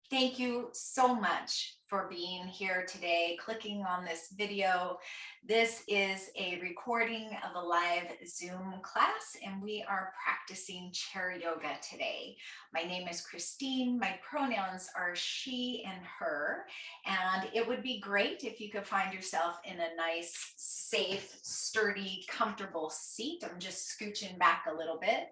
Thank you so much for being here today, clicking on this video. This is a recording of a live Zoom class, and we are practicing chair yoga today. My name is Christine. My pronouns are she and her, and it would be great if you could find yourself in a nice, safe, sturdy, comfortable seat. I'm just scooching back a little bit.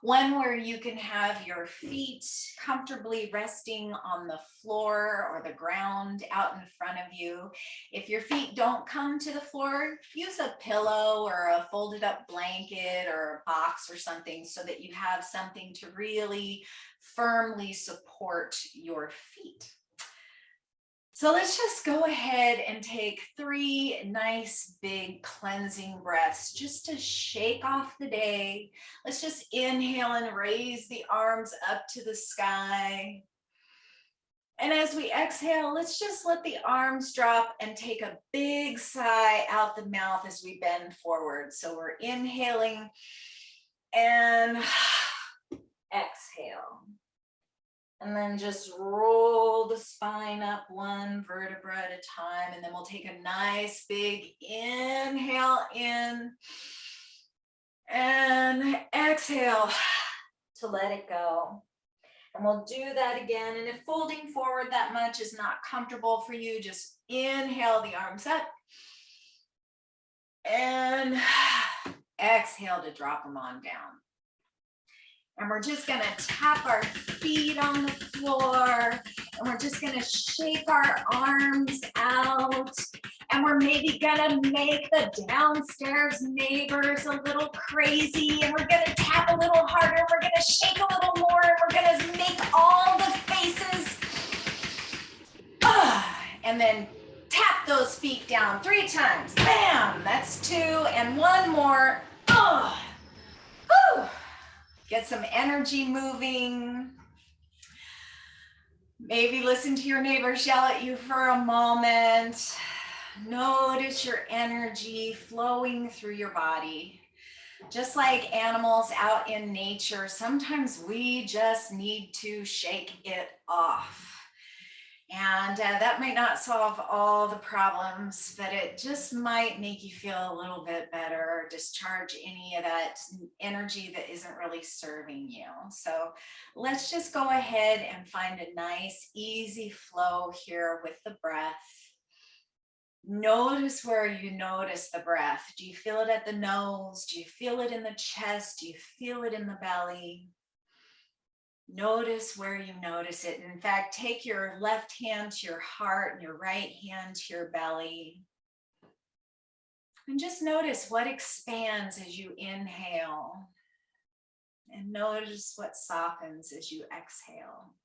One where you can have your feet comfortably resting on the floor or the ground out in front of you. If your feet don't come to the floor, use a pillow or a folded up blanket or a box or something so that you have something to really firmly support your feet. So let's just go ahead and take 3 nice big cleansing breaths just to shake off the day. Let's just inhale and raise the arms up to the sky. And as we exhale, let's just let the arms drop and take a big sigh out the mouth as we bend forward. So we're inhaling and exhale. And then just roll the spine up one vertebra at a time. And then we'll take a nice big inhale in and exhale to let it go. And we'll do that again. And if folding forward that much is not comfortable for you, just inhale the arms up and exhale to drop them on down. And we're just gonna tap our feet on the floor, and we're just gonna shake our arms out, and we're maybe gonna make the downstairs neighbors a little crazy, and we're gonna tap a little harder, we're gonna shake a little more, and we're gonna make all the faces. And then tap those feet down 3 times. Bam, that's 2, and 1 more. Get some energy moving. Maybe listen to your neighbors yell at you for a moment. Notice your energy flowing through your body. Just like animals out in nature, sometimes we just need to shake it off. And that might not solve all the problems, but it just might make you feel a little bit better, discharge any of that energy that isn't really serving you. So let's just go ahead and find a nice, easy flow here with the breath. Notice where you notice the breath. Do you feel it at the nose? Do you feel it in the chest? Do you feel it in the belly? Notice where you notice it. In fact, take your left hand to your heart and your right hand to your belly. And just notice what expands as you inhale. And notice what softens as you exhale.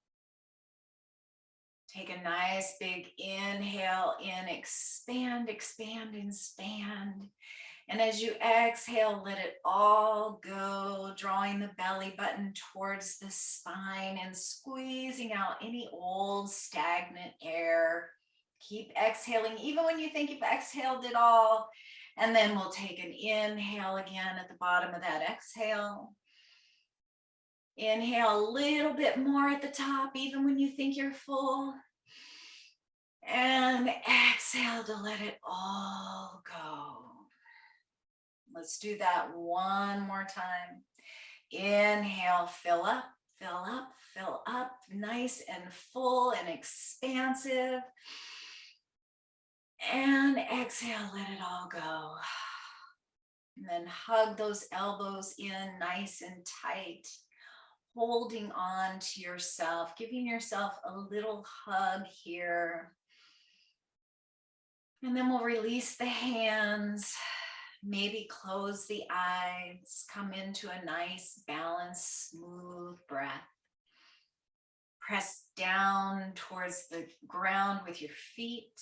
Take a nice big inhale in, expand, expand, expand. And as you exhale, let it all go, drawing the belly button towards the spine and squeezing out any old stagnant air. Keep exhaling, even when you think you've exhaled it all. And then we'll take an inhale again at the bottom of that exhale. Inhale a little bit more at the top, even when you think you're full. And exhale to let it all go. Let's do that one more time. Inhale, fill up, fill up, fill up, nice and full and expansive. And exhale, let it all go. And then hug those elbows in nice and tight, holding on to yourself, giving yourself a little hug here. And then we'll release the hands. Maybe close the eyes, come into a nice, balanced, smooth breath. Press down towards the ground with your feet.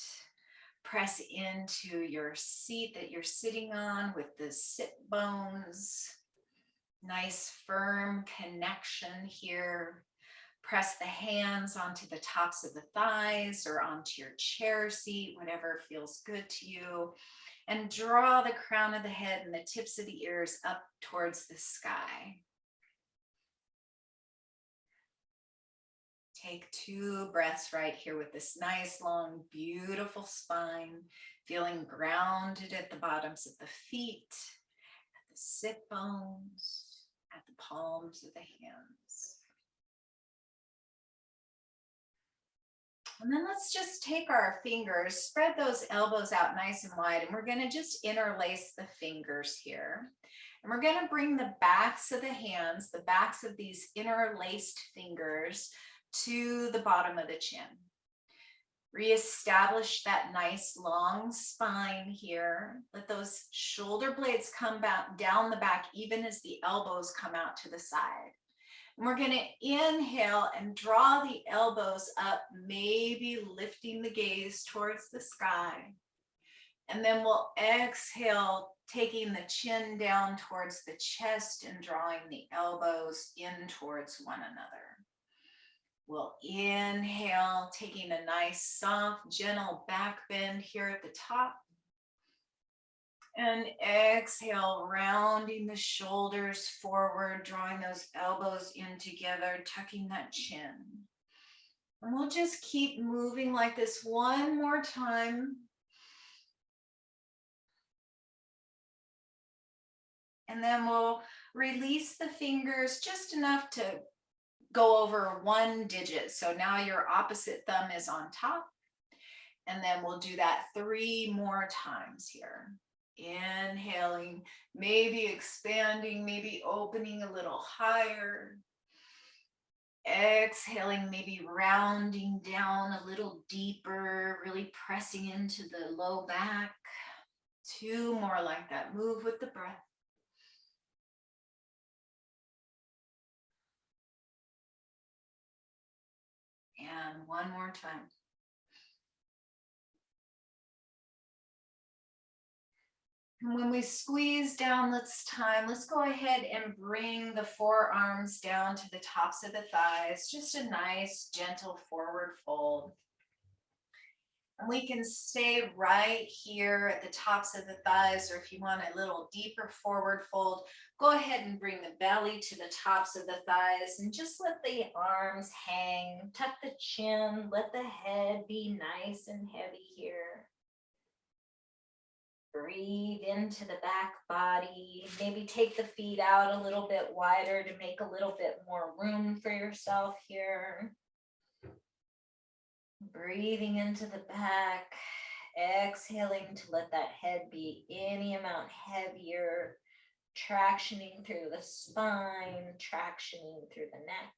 Press into your seat that you're sitting on with the sit bones. Nice, firm connection here. Press the hands onto the tops of the thighs or onto your chair seat, whatever feels good to you. And draw the crown of the head and the tips of the ears up towards the sky. Take 2 breaths right here with this nice, long, beautiful spine, feeling grounded at the bottoms of the feet, at the sit bones, at the palms of the hands. And then let's just take our fingers, spread those elbows out nice and wide, and we're going to just interlace the fingers here. And we're going to bring the backs of the hands, the backs of these interlaced fingers, to the bottom of the chin. Reestablish that nice long spine here. Let those shoulder blades come back down the back, even as the elbows come out to the side. And we're going to inhale and draw the elbows up, maybe lifting the gaze towards the sky. And then we'll exhale, taking the chin down towards the chest and drawing the elbows in towards one another. We'll inhale, taking a nice, soft, gentle back bend here at the top. And exhale, rounding the shoulders forward, drawing those elbows in together, tucking that chin. And we'll just keep moving like this one more time. And then we'll release the fingers just enough to go over 1 digit. So now your opposite thumb is on top. And then we'll do that 3 more times here. Inhaling, maybe expanding, maybe opening a little higher. Exhaling, maybe rounding down a little deeper, really pressing into the low back. 2 more like that. Move with the breath. And 1 more time. And when we squeeze down, let's go ahead and bring the forearms down to the tops of the thighs. Just a nice, gentle forward fold. And we can stay right here at the tops of the thighs, or if you want a little deeper forward fold, go ahead and bring the belly to the tops of the thighs and just let the arms hang. Tuck the chin, let the head be nice and heavy here. Breathe into the back body. Maybe take the feet out a little bit wider to make a little bit more room for yourself here. Breathing into the back. Exhaling to let that head be any amount heavier. Tractioning through the spine, tractioning through the neck.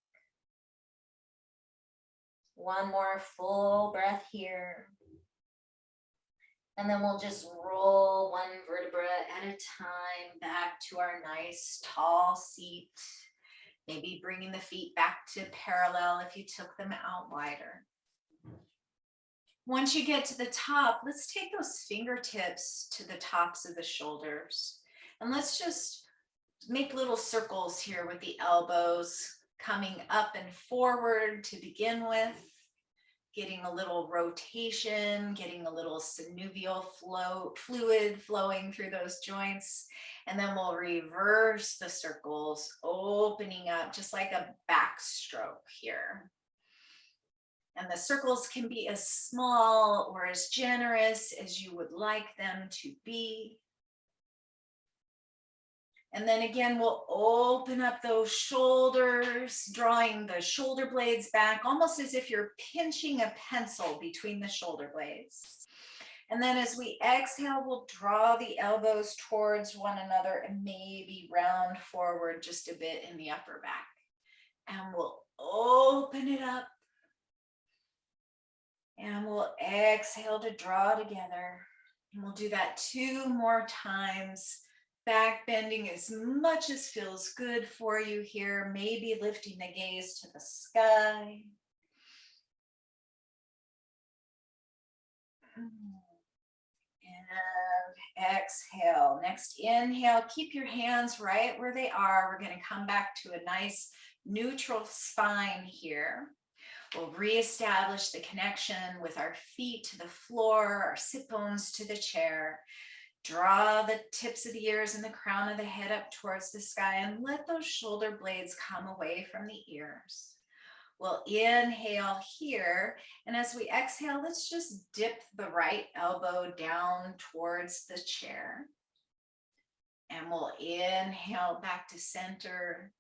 1 more full breath here. And then we'll just roll 1 vertebra at a time back to our nice tall seat. Maybe bringing the feet back to parallel if you took them out wider. Once you get to the top, let's take those fingertips to the tops of the shoulders. And let's just make little circles here with the elbows coming up and forward to begin with. Getting a little rotation, getting a little synovial fluid flowing through those joints. And then we'll reverse the circles, opening up just like a backstroke here. And the circles can be as small or as generous as you would like them to be. And then again, we'll open up those shoulders, drawing the shoulder blades back, almost as if you're pinching a pencil between the shoulder blades. And then as we exhale, we'll draw the elbows towards one another and maybe round forward just a bit in the upper back. And we'll open it up. And we'll exhale to draw together. And we'll do that 2 more times. Back bending as much as feels good for you here. Maybe lifting the gaze to the sky. And exhale. Next inhale, keep your hands right where they are. We're going to come back to a nice neutral spine here. We'll reestablish the connection with our feet to the floor, our sit bones to the chair. Draw the tips of the ears and the crown of the head up towards the sky and let those shoulder blades come away from the ears. We'll inhale here, and as we exhale, let's just dip the right elbow down towards the chair. And we'll inhale back to center,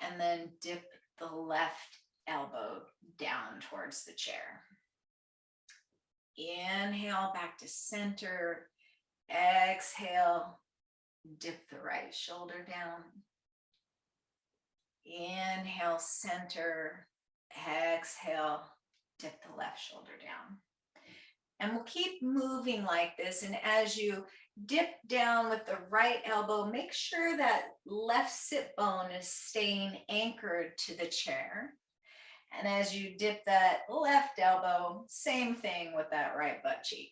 and then dip the left elbow down towards the chair. Inhale back to center, exhale, dip the right shoulder down. Inhale, center, exhale, dip the left shoulder down. And we'll keep moving like this. And as you dip down with the right elbow, make sure that left sit bone is staying anchored to the chair. And as you dip that left elbow, same thing with that right butt cheek.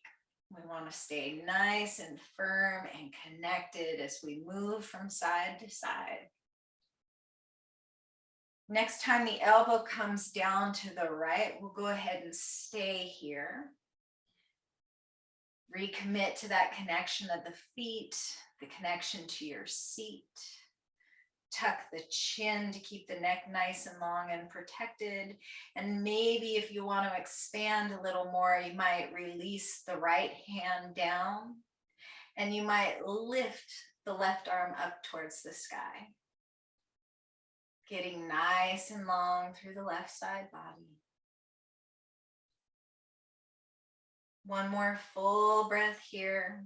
We want to stay nice and firm and connected as we move from side to side. Next time the elbow comes down to the right, we'll go ahead and stay here. Recommit to that connection of the feet, the connection to your seat. Tuck the chin to keep the neck nice and long and protected. And maybe if you want to expand a little more, you might release the right hand down, and you might lift the left arm up towards the sky. Getting nice and long through the left side body. One more full breath here.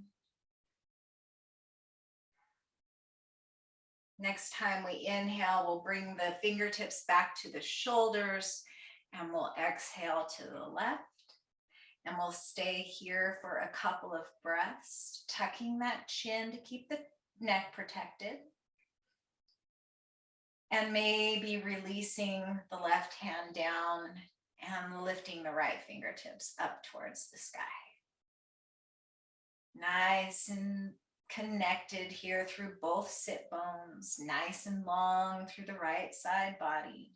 Next time we inhale, we'll bring the fingertips back to the shoulders, and we'll exhale to the left. And we'll stay here for a couple of breaths, tucking that chin to keep the neck protected. And maybe releasing the left hand down and lifting the right fingertips up towards the sky. Nice and connected here through both sit bones, nice and long through the right side body.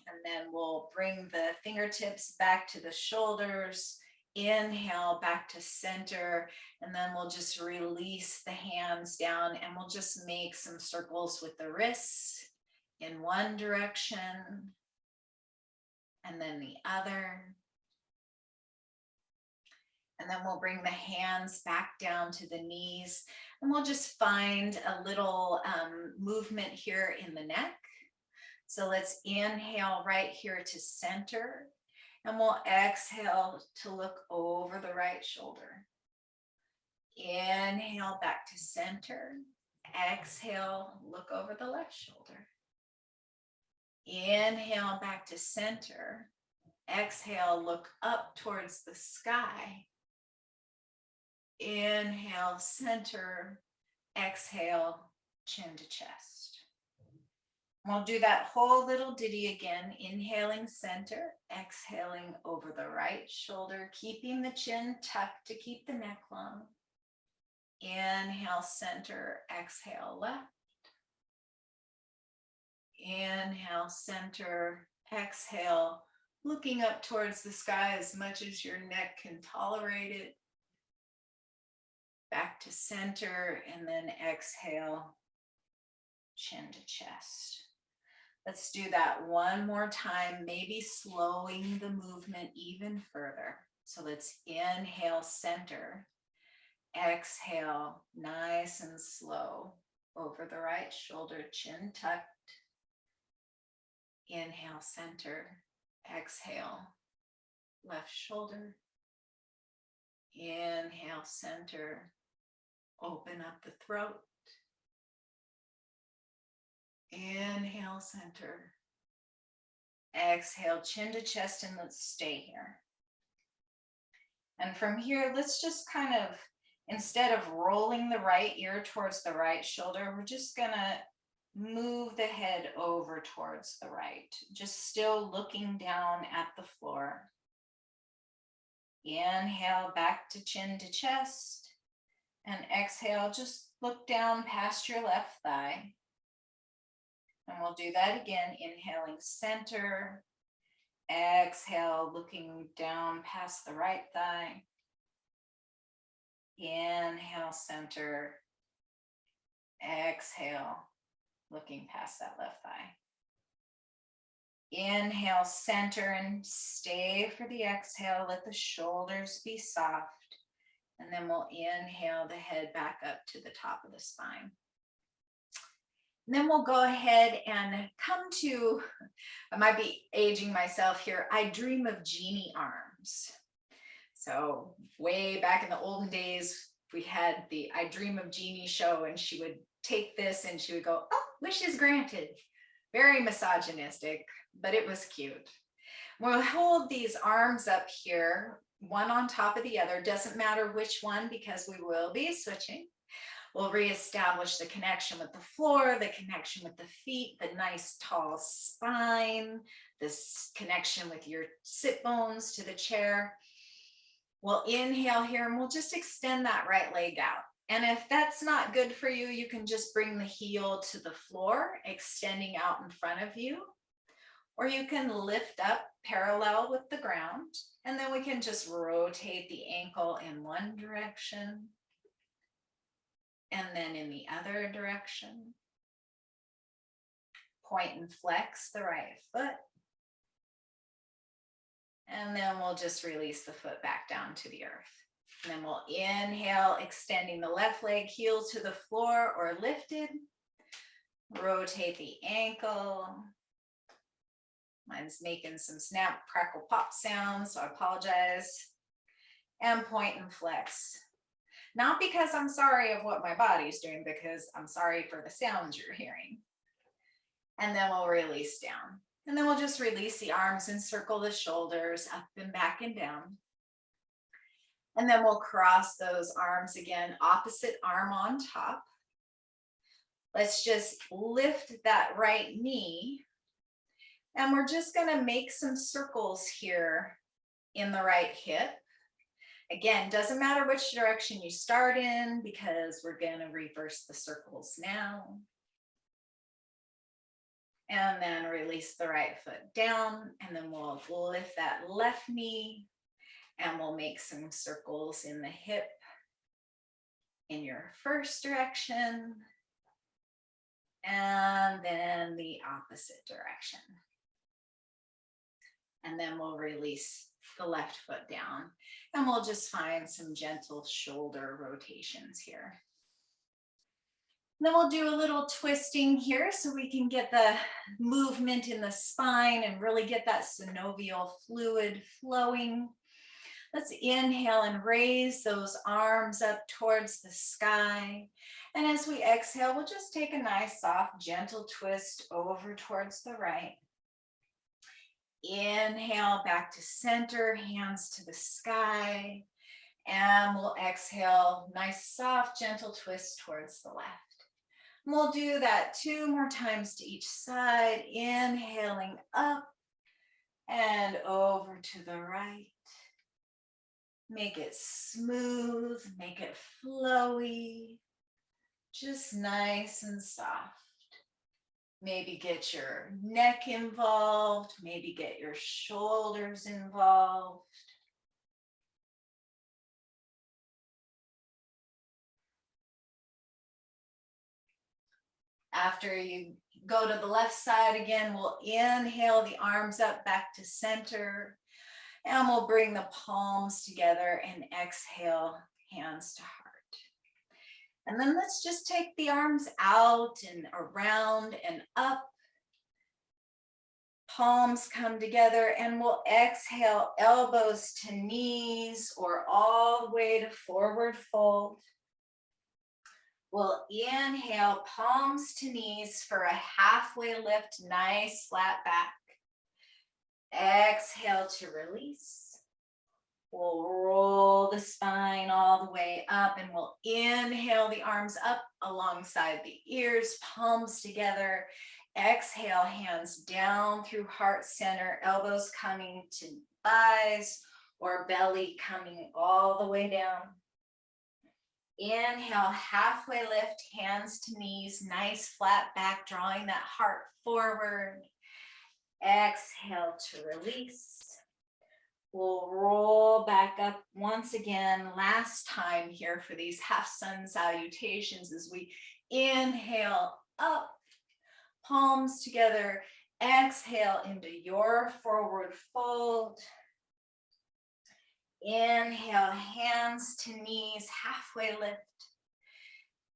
And then we'll bring the fingertips back to the shoulders, inhale back to center, and then we'll just release the hands down, and we'll just make some circles with the wrists in one direction and then the other. And then we'll bring the hands back down to the knees, and we'll just find a little movement here in the neck. So let's inhale right here to center, and we'll exhale to look over the right shoulder. Inhale back to center, exhale, look over the left shoulder. Inhale back to center, exhale, look up towards the sky. Inhale, center, exhale, chin to chest. We'll do that whole little ditty again, inhaling center, exhaling over the right shoulder, keeping the chin tucked to keep the neck long. Inhale, center, exhale, left. Inhale, center, exhale, looking up towards the sky as much as your neck can tolerate it. Back to center, and then exhale, chin to chest. Let's do that one more time, maybe slowing the movement even further. So let's inhale, center, exhale, nice and slow, over the right shoulder, chin tucked. Inhale, center, exhale, left shoulder. Inhale, center, open up the throat. Inhale, center, exhale, chin to chest, and let's stay here. And from here, let's just kind of, instead of rolling the right ear towards the right shoulder, we're just gonna move the head over towards the right, just still looking down at the floor. Inhale back to chin to chest, and exhale, just look down past your left thigh. And we'll do that again, inhaling center, exhale, looking down past the right thigh. Inhale, center, exhale, looking past that left thigh. Inhale, center and stay for the exhale. Let the shoulders be soft. And then we'll inhale the head back up to the top of the spine. And then we'll go ahead and come to, I might be aging myself here, I dream of genie arms. So way back in the olden days, we had the I Dream of Jeannie show, and she would take this and she would go, oh, wishes granted. Very misogynistic, but it was cute. We'll hold these arms up here, one on top of the other. Doesn't matter which one because we will be switching. We'll reestablish the connection with the floor, the connection with the feet, the nice tall spine, this connection with your sit bones to the chair. We'll inhale here and we'll just extend that right leg out. And if that's not good for you, you can just bring the heel to the floor, extending out in front of you. Or you can lift up parallel with the ground, and then we can just rotate the ankle in one direction and then in the other direction. Point and flex the right foot. And then we'll just release the foot back down to the earth. And then we'll inhale, extending the left leg, heel to the floor or lifted. Rotate the ankle. Mine's making some snap, crackle, pop sounds, so I apologize. And point and flex. Not because I'm sorry of what my body's doing, because I'm sorry for the sounds you're hearing. And then we'll release down. And then we'll just release the arms and circle the shoulders up and back and down. And then we'll cross those arms again, opposite arm on top. Let's just lift that right knee. And we're just going to make some circles here in the right hip. Again, doesn't matter which direction you start in because we're going to reverse the circles now. And then release the right foot down, and then we'll lift that left knee and we'll make some circles in the hip in your first direction and then the opposite direction. And then we'll release the left foot down and we'll just find some gentle shoulder rotations here. Then we'll do a little twisting here so we can get the movement in the spine and really get that synovial fluid flowing. Let's inhale and raise those arms up towards the sky. And as we exhale, we'll just take a nice, soft, gentle twist over towards the right. Inhale back to center, hands to the sky. And we'll exhale, nice, soft, gentle twist towards the left. We'll do that 2 more times to each side, inhaling up and over to the right. Make it smooth, make it flowy, just nice and soft. Maybe get your neck involved, maybe get your shoulders involved. After you go to the left side again, we'll inhale the arms up back to center, and we'll bring the palms together and exhale, hands to heart. And then let's just take the arms out and around and up. Palms come together, and we'll exhale, elbows to knees or all the way to forward fold. We'll inhale, palms to knees for a halfway lift, nice flat back. Exhale to release. We'll roll the spine all the way up, and we'll inhale the arms up alongside the ears, palms together. Exhale, hands down through heart center, elbows coming to thighs or belly coming all the way down. Inhale, halfway lift, hands to knees, nice flat back, drawing that heart forward. Exhale to release. We'll roll back up once again, last time here for these half sun salutations as we inhale up, palms together. Exhale into your forward fold. Inhale, hands to knees, halfway lift.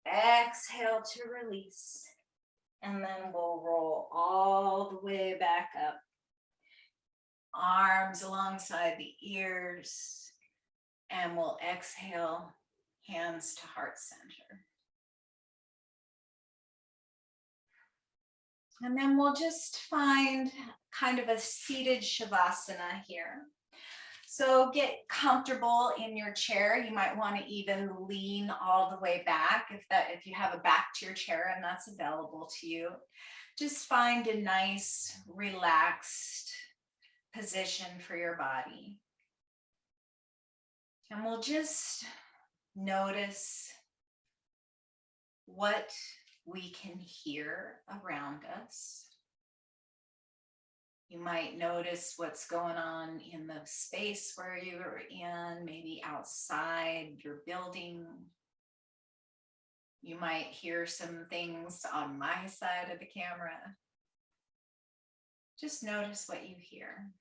Exhale to release. And then we'll roll all the way back up. Arms alongside the ears. And we'll exhale, hands to heart center. And then we'll just find kind of a seated shavasana here. So get comfortable in your chair. You might want to even lean all the way back if you have a back to your chair and that's available to you. Just find a nice, relaxed position for your body. And we'll just notice what we can hear around us. You might notice what's going on in the space where you're in, maybe outside your building. You might hear some things on my side of the camera. Just notice what you hear.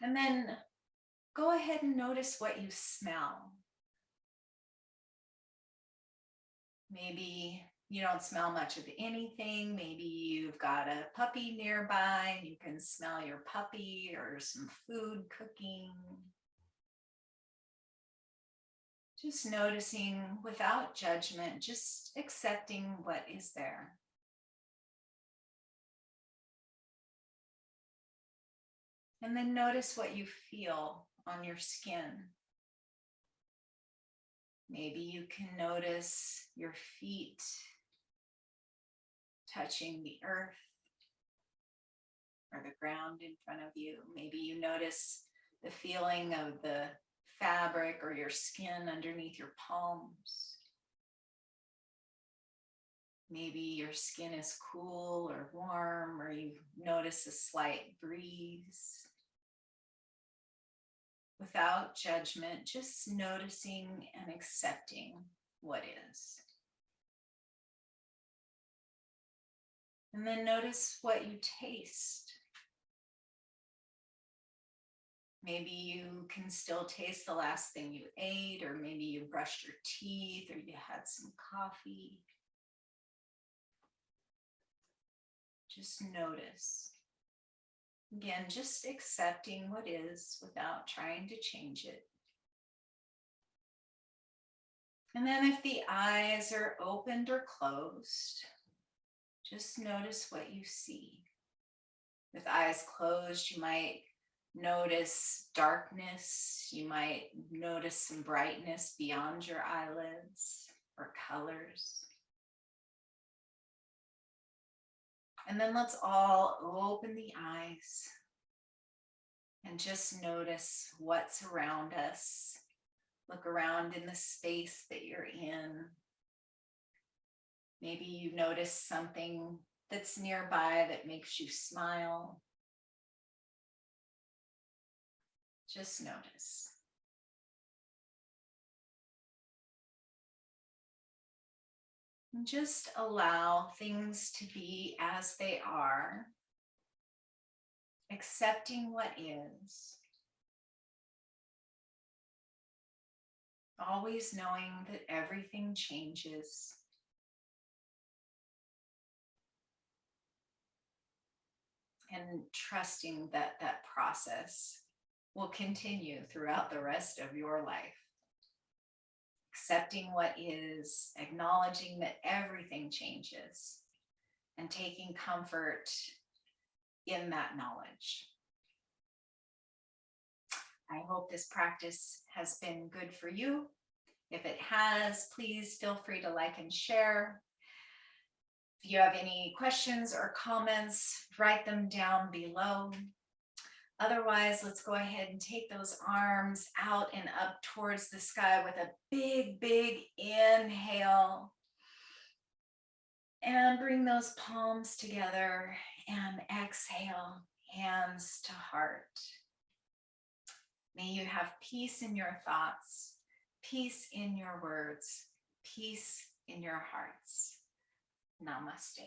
And then go ahead and notice what you smell. Maybe you don't smell much of anything. Maybe you've got a puppy nearby and you can smell your puppy or some food cooking. Just noticing without judgment, just accepting what is there. And then notice what you feel on your skin. Maybe you can notice your feet touching the earth or the ground in front of you. Maybe you notice the feeling of the fabric or your skin underneath your palms. Maybe your skin is cool or warm, or you notice a slight breeze. Without judgment, just noticing and accepting what is. And then notice what you taste. Maybe you can still taste the last thing you ate, or maybe you brushed your teeth, or you had some coffee. Just notice. Again, just accepting what is without trying to change it. And then if the eyes are opened or closed, just notice what you see. With eyes closed, you might notice darkness. You might notice some brightness beyond your eyelids or colors. And then let's all open the eyes and just notice what's around us. Look around in the space that you're in. Maybe you notice something that's nearby that makes you smile. Just notice. And just allow things to be as they are, accepting what is. Always knowing that everything changes. And trusting that that process will continue throughout the rest of your life. Accepting what is, acknowledging that everything changes, and taking comfort in that knowledge. I hope this practice has been good for you. If it has, please feel free to like and share. If you have any questions or comments, write them down below. Otherwise, let's go ahead and take those arms out and up towards the sky with a big, big inhale. And bring those palms together and exhale, hands to heart. May you have peace in your thoughts, peace in your words, peace in your hearts. Namaste.